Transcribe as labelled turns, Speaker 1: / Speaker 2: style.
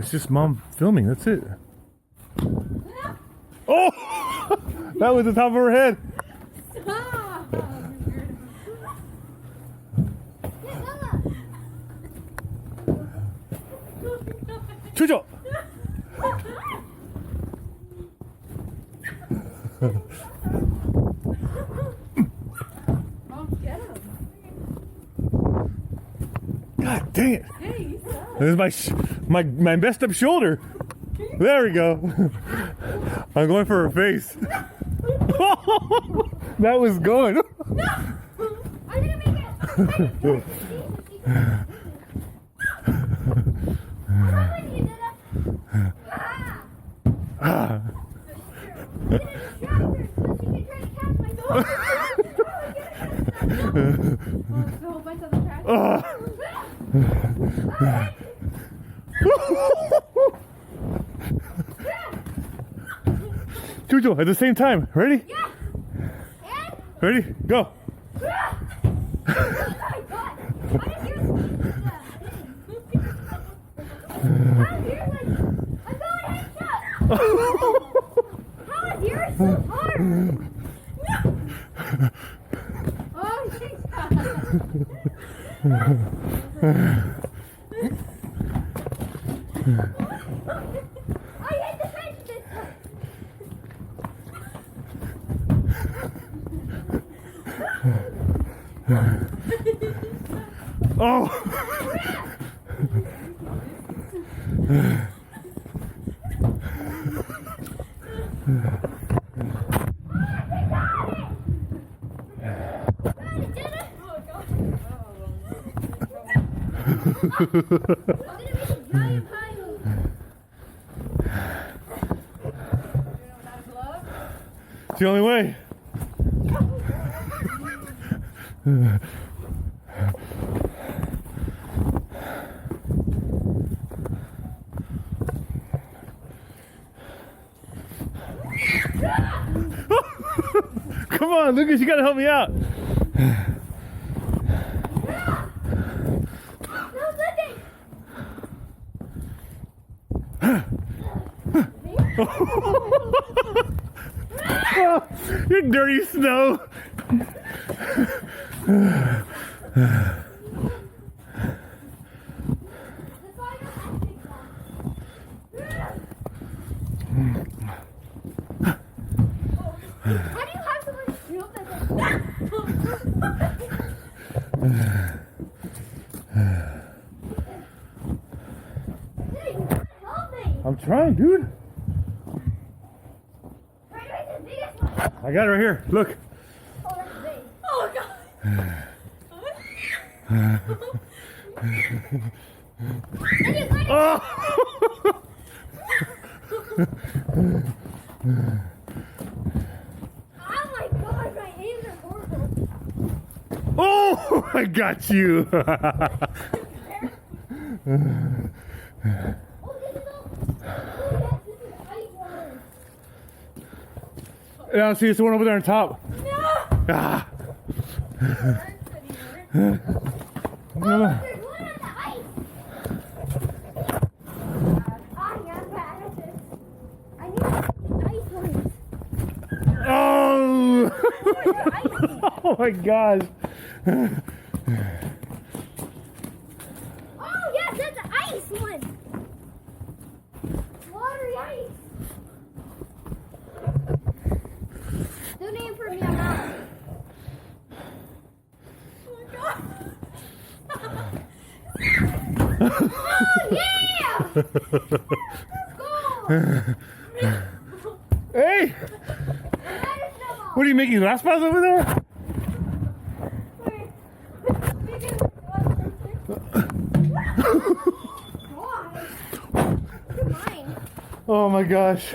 Speaker 1: It's just mom filming. That's it. Oh! That was the top of her head.
Speaker 2: Stop!
Speaker 1: 추조!
Speaker 2: Mom, get him.
Speaker 1: God dang it.
Speaker 2: Hey, you suck.
Speaker 1: This is my messed up shoulder. There we go. I'm going for her face. That was going.
Speaker 2: I'm gonna make it.
Speaker 1: Jojo, at the same time. Ready?
Speaker 2: Yeah.
Speaker 1: Ready? Go.
Speaker 2: Oh my god! I'm going headshot! How is yours so hard? Oh, I hit the fence this time!
Speaker 1: Oh! It's the only way. Come on, Lucas, you gotta help me out. You dirty snow.
Speaker 2: How do you have so much shield that's help me!
Speaker 1: I'm trying, dude.
Speaker 2: Try to make the biggest one.
Speaker 1: I got it right here. Look.
Speaker 2: Oh, that's big. Oh, God.
Speaker 1: Oh!
Speaker 2: Oh my god, my aims are horrible.
Speaker 1: Oh! I got you.
Speaker 2: Oh, this is all. Oh, yes, this is ice water.
Speaker 1: Yeah, see, it's the one over there on top.
Speaker 2: No!
Speaker 1: Ah.
Speaker 2: Oh, there's one on the ice. I am bad at this. I need ice ones.
Speaker 1: Oh!
Speaker 2: They're icy.
Speaker 1: Oh my gosh.
Speaker 2: Oh, yes, that's an ice one. Watery ice. No name for me, I'm out. Oh, yeah! Let's go!
Speaker 1: Hey! What are you making last spots over there?
Speaker 2: Why? Mine.
Speaker 1: Oh my gosh.